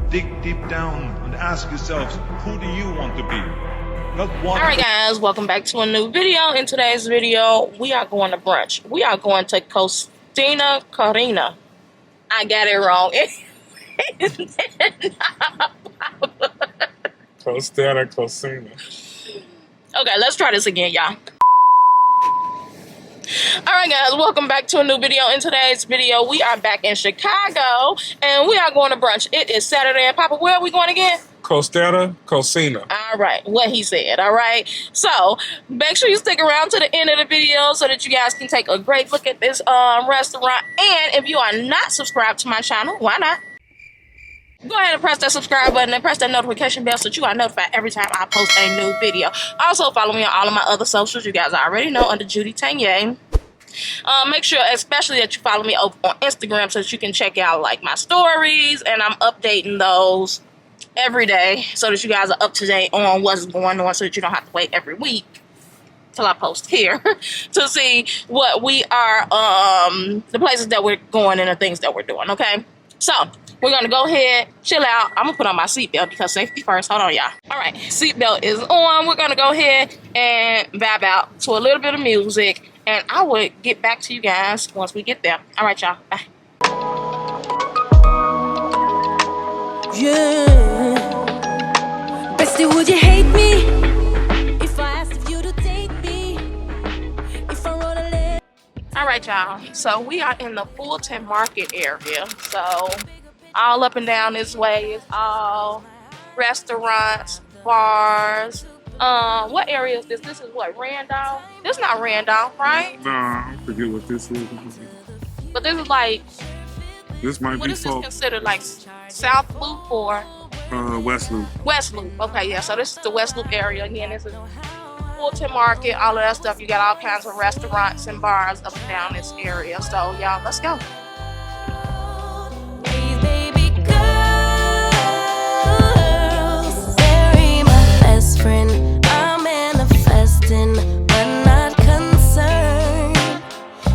dig deep down and ask yourselves, who do you want to be? Not one. Alright guys, welcome back to a new video. In today's video, we are going to brunch. We are going to Costera. I got it wrong. Costera. Okay, let's try this again, y'all. Alright guys, welcome back to a new video. In today's video, we are back in Chicago and we are going to brunch. It is Saturday, and Papa, where are we going again? Costera. Alright, what he said, alright? So, make sure you stick around to the end of the video so that you guys can take a great look at this restaurant. And if you are not subscribed to my channel, why not? Go ahead and press that subscribe button and press that notification bell so that you are notified every time I post a new video. Also, follow me on all of my other socials. You guys already know, under Judy Tanya. Make sure especially that you follow me over on Instagram so that you can check out like my stories, and I'm updating those every day so that you guys are up to date on what's going on, so that you don't have to wait every week till I post here to see what we are, the places that we're going and the things that we're doing. Okay, so we're gonna go ahead, chill out. I'm gonna put on my seatbelt because safety first. Hold on, y'all. All right, seatbelt is on. We're gonna go ahead and vibe out to a little bit of music, and I will get back to you guys once we get there. All right, y'all. Bye. Yeah. Bestie, would you hate me if I asked if you to date me? If I wrote a letter. All right, y'all. So we are in the Fulton Market area. So all up and down this way is all restaurants, bars. What area is this? This is what, Randolph? This is not Randolph, right? Nah, I forget what this is. But this is like, This might what be is this for considered, like South Loop or West Loop. West Loop? Okay, yeah. So this is the West Loop area. Again, this is Fulton Market, all of that stuff. You got all kinds of restaurants and bars up and down this area. So y'all, let's go. Baby girl, bury my best friend. I'm manifesting, but not concerned.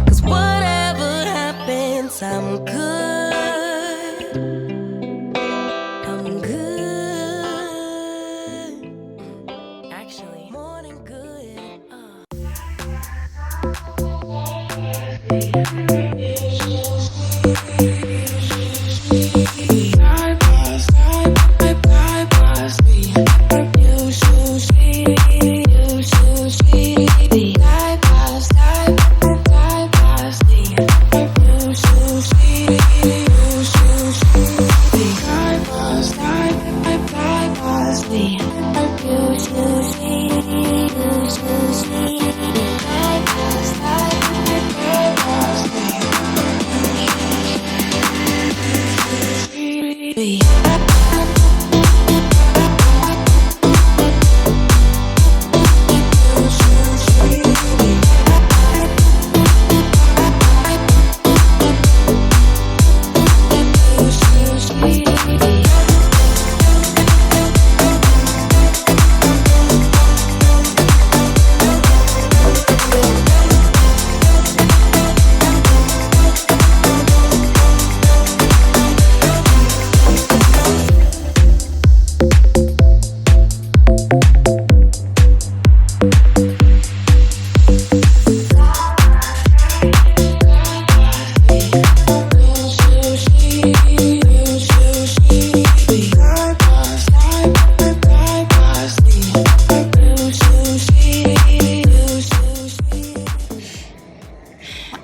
'Cause whatever happens, I'm good. I'm good. Actually, more than good.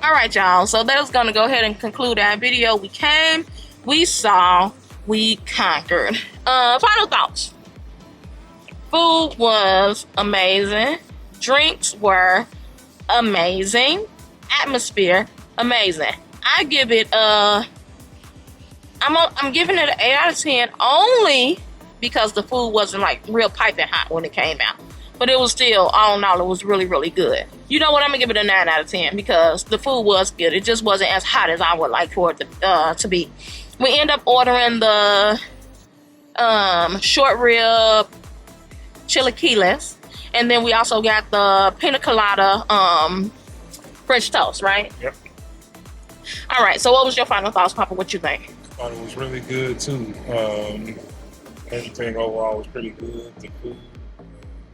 Alright, y'all, so that's gonna go ahead and conclude our video. We came, we saw, we conquered. Final thoughts. Food was amazing. Drinks were amazing. Atmosphere amazing. I give it I'm giving it an 8 out of 10 only because the food wasn't like real piping hot when it came out. But it was still, all in all, it was really, really good. You know what? I'm going to give it a 9 out of 10 because the food was good. It just wasn't as hot as I would like for it to be. We end up ordering the short rib chilaquiles. And then we also got the pina colada French toast, right? Yep. All right, so what was your final thoughts, Papa? What you think? Thought it was really good too. Everything overall was pretty good. The food,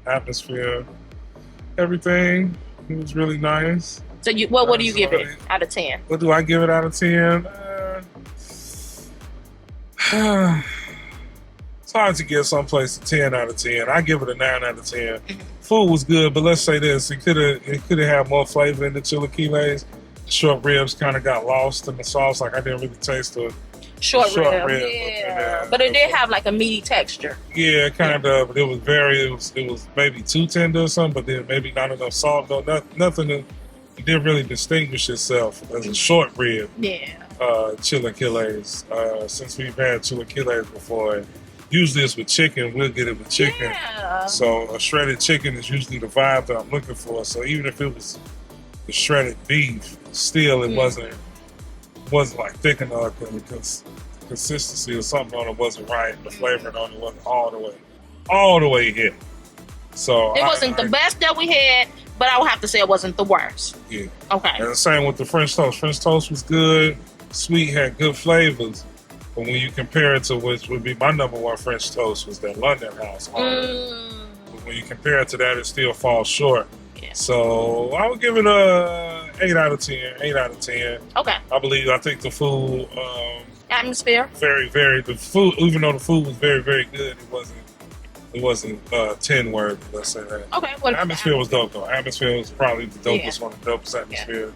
atmosphere, everything. It was really nice. So what do you give it out of 10? What do I give it out of 10? It's hard to give someplace a 10 out of 10. I give it a 9 out of 10. Food was good, but let's say this: it could have had more flavor in the chilaquiles. The short ribs kind of got lost in the sauce. Like I didn't really taste the Short rib. Yeah, but it did have like a meaty texture. Yeah, kind of. But it was maybe too tender or something. But then maybe not enough salt. No, nothing. It didn't really distinguish itself as a short rib. Yeah. Chilaquiles. Since we've had chilaquiles before, usually it's with chicken. We'll get it with chicken. Yeah. So a shredded chicken is usually the vibe that I'm looking for. So even if it was the shredded beef, still it wasn't like thick enough. Because consistency or something on it wasn't right. The flavor on it wasn't all the way hit. So it wasn't the best that we had, but I would have to say it wasn't the worst. Yeah. Okay. And the same with the French toast. French toast was good. Sweet, had good flavors. But when you compare it to which would be my number one French toast was that London house. But when you compare it to that, it still falls short. Yeah. So I would give it a 8 out of 10. 8 out of 10. Okay. I think the food Atmosphere. the food, even though the food was very, very good, it wasn't 10 worthy, let's say that. Okay. The atmosphere was dope though. Atmosphere was probably the dopest one, the dopest atmosphere.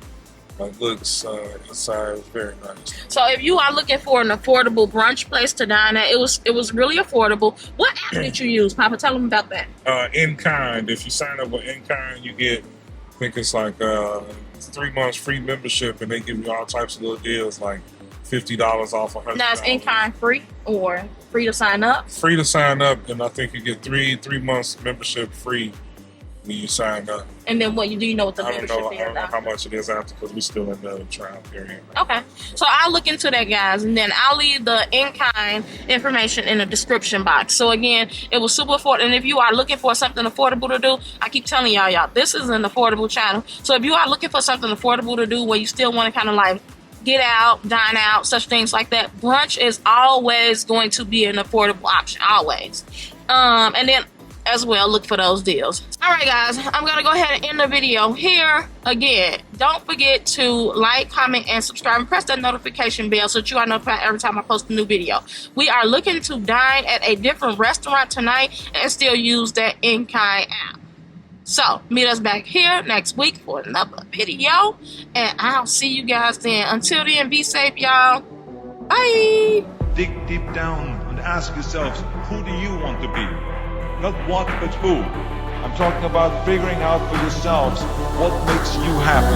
Like looks inside was very nice. So if you are looking for an affordable brunch place to dine at, it was really affordable. What app did you use, Papa? Tell them about that. In kind. If you sign up with In Kind, you get, I think it's like 3 months free membership, and they give you all types of little deals like $50 off $100. Now is In Kind free or free to sign up? Free to sign up, and I think you get 3 months membership free when you sign up. And then do you know what the membership is? I don't know how much it is after, because we're still in the trial period. Okay. So I'll look into that, guys, and then I'll leave the in-kind information in the description box. So again, it was super affordable. And if you are looking for something affordable to do, I keep telling y'all, this is an affordable channel. So if you are looking for something affordable to do where you still want to kind of like get out, dine out, such things like that, brunch is always going to be an affordable option, always. And then as well, look for those deals. All right, guys, I'm gonna go ahead and end the video here. Again, don't forget to like, comment, and subscribe, and press that notification bell so that you are notified every time I post a new video. We are looking to dine at a different restaurant tonight and still use that In-Kind app. So meet us back here next week for another video, and I'll see you guys then. Until then, be safe, y'all. Bye. Dig deep down and ask yourselves, who do you want to be? Not what, but who. I'm talking about figuring out for yourselves what makes you happy.